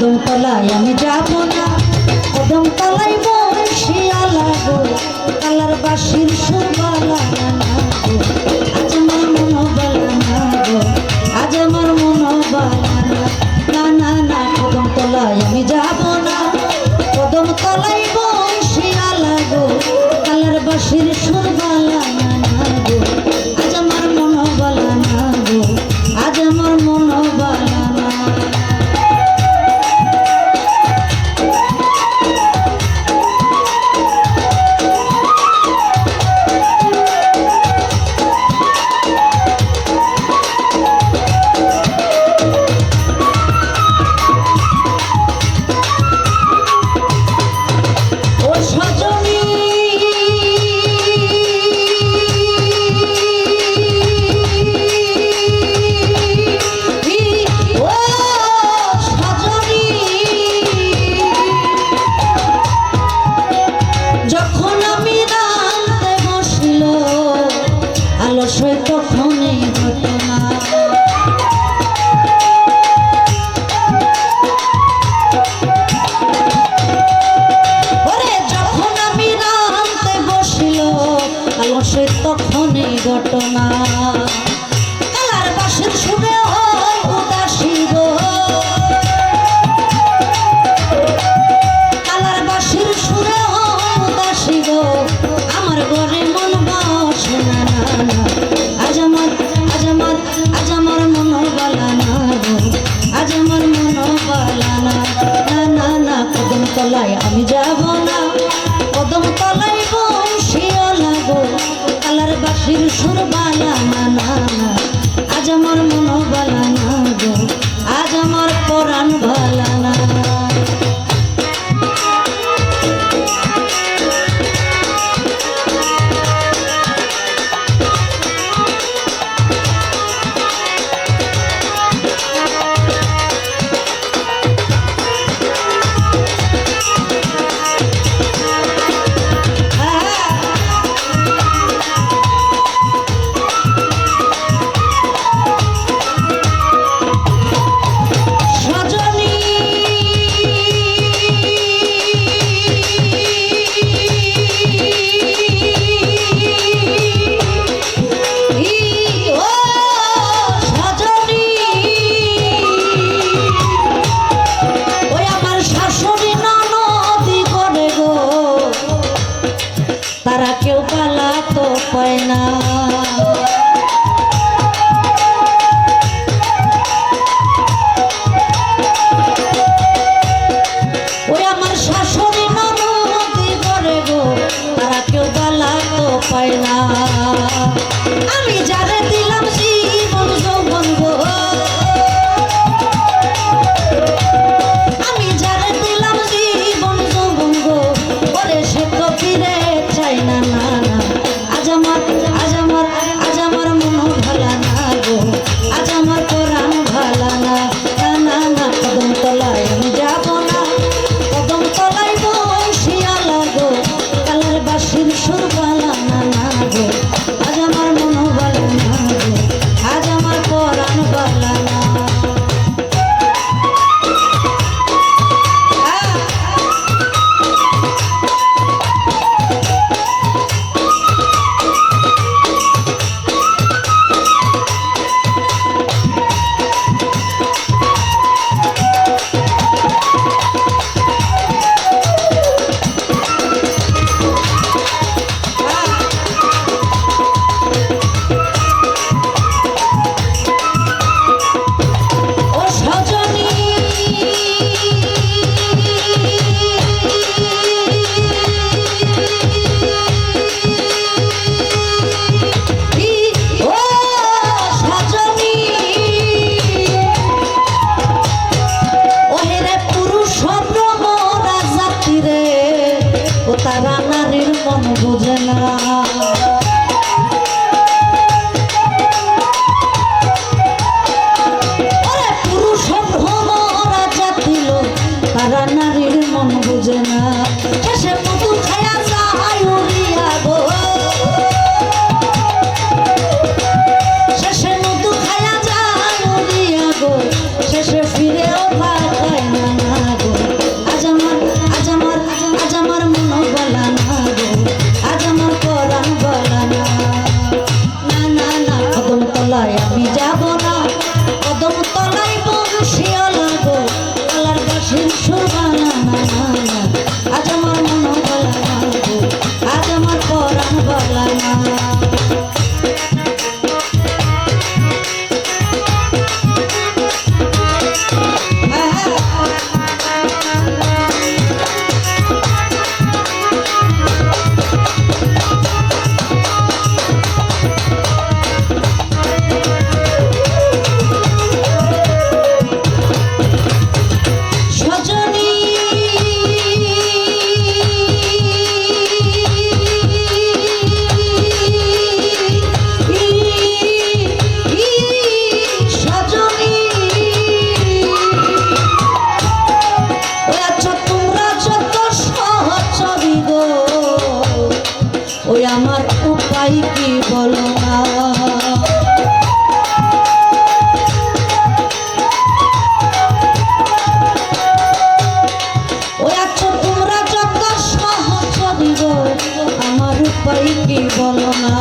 কদম তলায় আমি যাব না, কদম তলায় বসিয়া লাগো কালার বাসির সুর বালা না গো, আজ আমার মন বালা না গো, আজ আমার মন বালা না, না না কদম তলায় আমি যাব না, কদম তলায় বসিয়া লাগো কালার বাসির সুর বালা না গো, আজ আমার মন বালা না গো, আজ আমার মন বালা না। তখনই ঘটনা কালার বাসের সুরে হয় উদাসী গো, কালার বাসের সুরে হয় উদাসী গো, আমার ঘরে মন বসে না, না আজ আমার মন বালা না গো, আজ আমার মন বালা না, না না কদম তলায় আমি যাব না, কদম তলায় বসিয়া লাগো কালার বাসির সুর বালা না, না আজ আমার মন বালা না গো, আজ আমার পরাণ বালা না। তারা কেউ পালা তো পায় না, ওই আমার শাশুড়ি ননদি করে গো, তারা কেউ পালা তো পায় না, আমি যারে দিলাম জীবন যৌবন গো, আমি যারে দিলাম জীবন যৌবন গো, ওরে সে তো ফিরে চাই না, না আজ আমার মন ভালা না গো, আজ আমার পরাণ ভালা না, না কদম তলায় আমি যাব না, কদম তলায় বসিয়া লাগো কালার বাসির সুর বালা না, না গো আজ আমার মন ভালা না গো, আজ আমার পরাণ ভালা না। তারা নারীর মন বোঝে না, পুরুষ ভ্রমরা জাতি লোক তারা নারীর মন বোঝে না, শেষে মধু খায়া যায় উড়িয়া গো, শেষে মধু খায়া যায় উড়িয়া গো, শেষে ফিরেও পায় না, না আমার উপায় কি বলো না। ওই আছো তোমরা যত সহচরী গো, আমার উপায় কি বলো না।